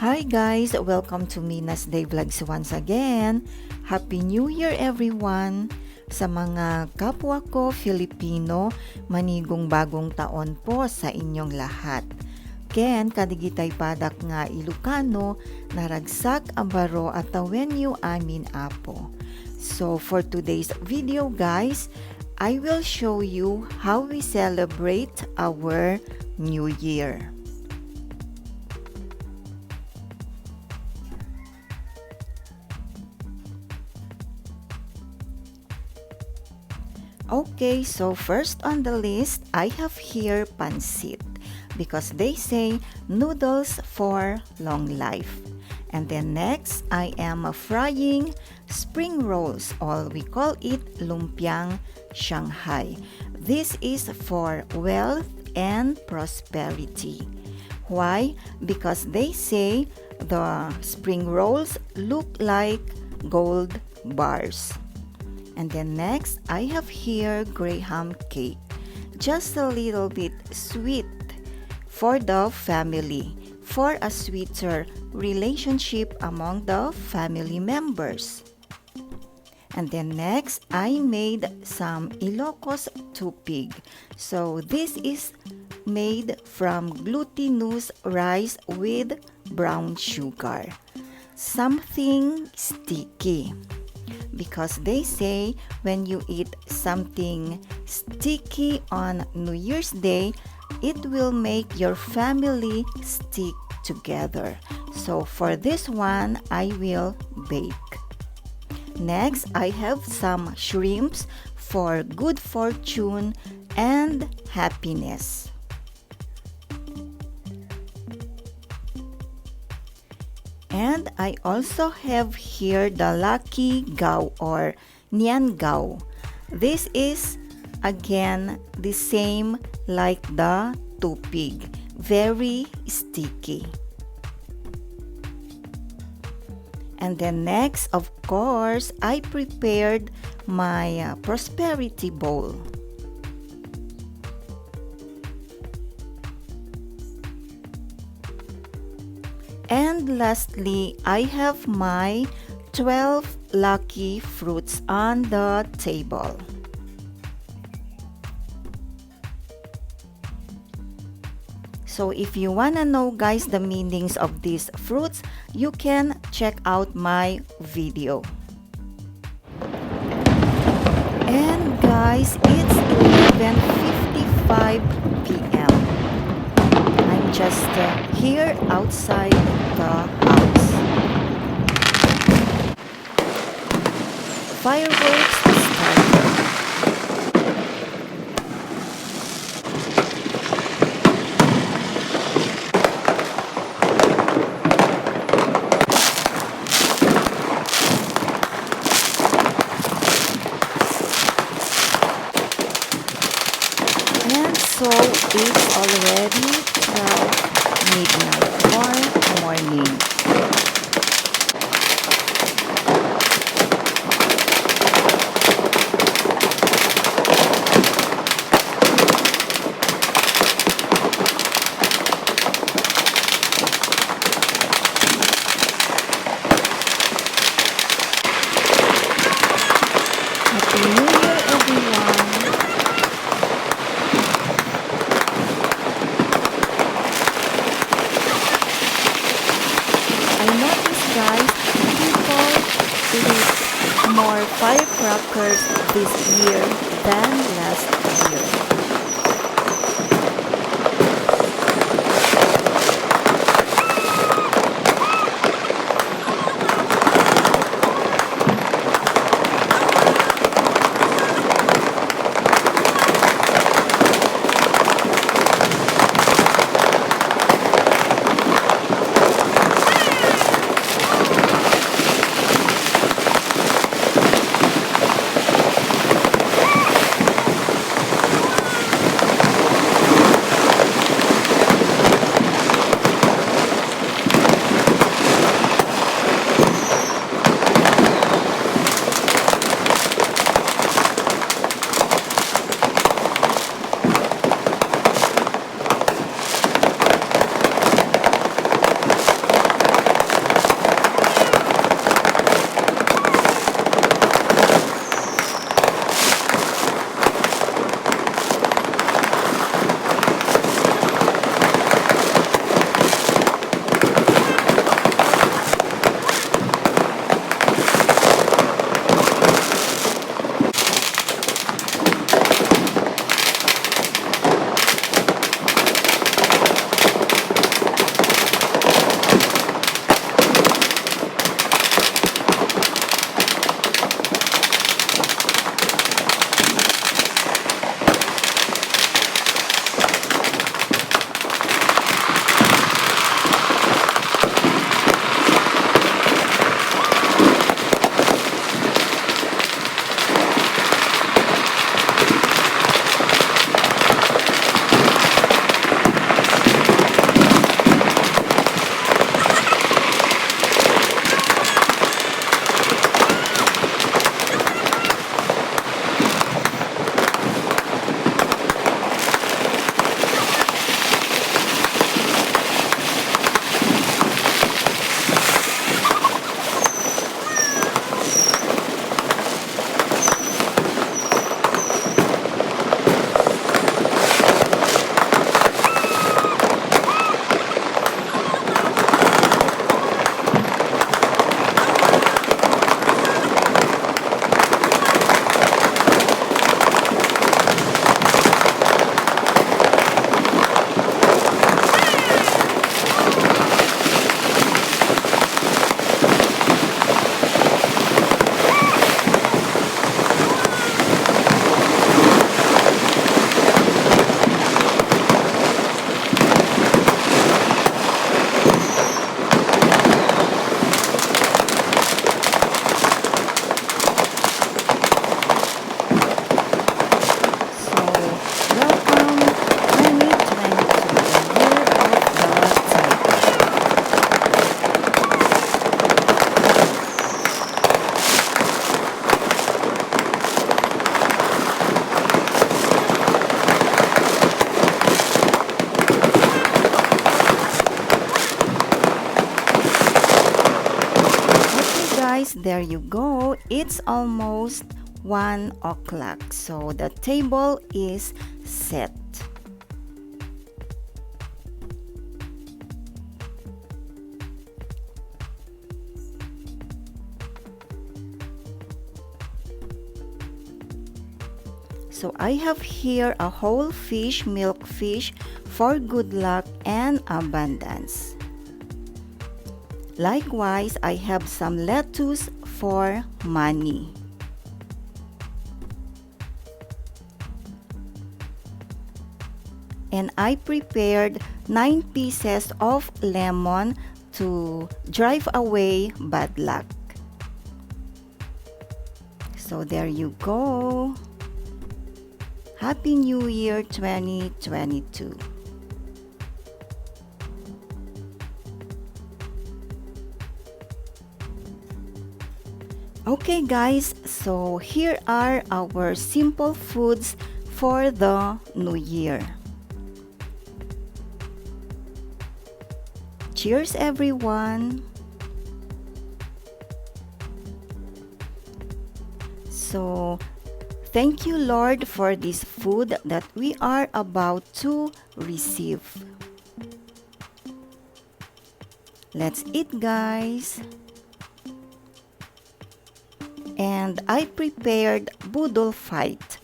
Hi guys! Welcome to Mina's Day Vlogs once again. Happy New Year everyone! Sa mga kapwa ko Filipino, manigong bagong taon po sa inyong lahat. Ken kadigitay padak nga Ilocano, naragsak ambaro at tawenyo amin apo. So for today's video guys, I will show you how we celebrate our New Year. Okay, so first on the list, I have here pancit because they say noodles for long life. And then next, I am frying spring rolls, or we call it lumpiang Shanghai. This is for wealth and prosperity. Why? Because they say the spring rolls look like gold bars. And then next, I have here graham cake, just a little bit sweet for the family, for a sweeter relationship among the family members. And then next, I made some Ilocos tupig. So this is made from glutinous rice with brown sugar. Something sticky. Because they say when you eat something sticky on New Year's Day, it will make your family stick together. So for this one, I will bake. Next, I have some shrimps for good fortune and happiness. And I also have here the lucky gao or nian gao. This is again the same like the tupig, very sticky. And then next, of course, I prepared my prosperity bowl. And lastly, I have my 12 lucky fruits on the table. So if you wanna know guys the meanings of these fruits, you can check out my video. And guys, it's 11:55 p.m. I'm just here outside the house. Fireworks started. And so it's already 12 midnight or morning. Happy New Year everyone! I noticed guys, people lit more firecrackers this year than last year. there you go. It's almost 1 o'clock. So the table is set. So I have here a whole fish, milk fish for good luck and abundance. Likewise, I have some lettuce for money. And I prepared 9 pieces of lemon to drive away bad luck. So there you go. Happy New Year 2022. Okay guys, so here are our simple foods for the new year. Cheers everyone! So, thank you Lord for this food that we are about to receive. Let's eat guys! And I prepared budol fight.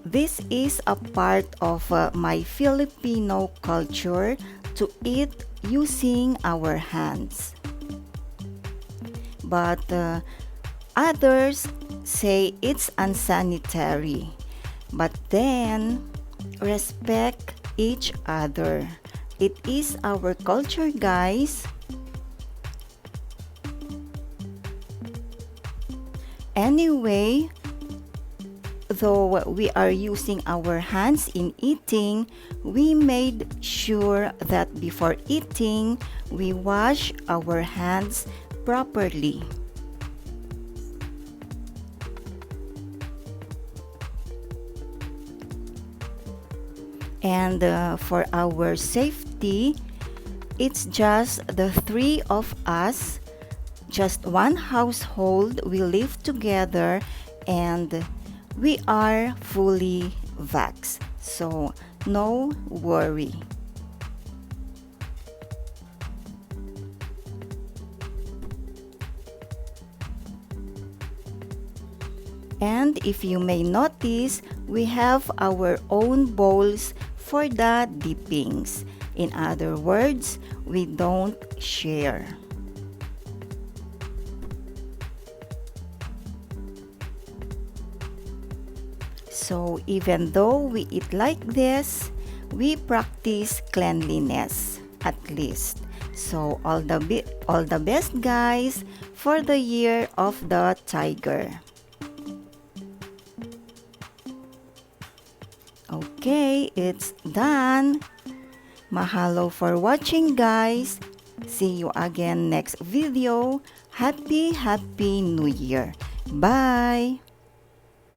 This is a part of my Filipino culture to eat using our hands. But others say it's unsanitary. But then, respect each other. It is our culture, guys. Anyway, though we are using our hands in eating, we made sure that before eating, we wash our hands properly. And for our safety, it's just the 3 of us, just one household. We live together and we are fully vaxxed, so no worry. And if you may notice, we have our own bowls for the dippings. In other words, we don't share. So even though we eat like this, we practice cleanliness at least. So all the best guys for the year of the tiger. Okay, it's done. Mahalo for watching guys. See you again next video. Happy New Year. Bye.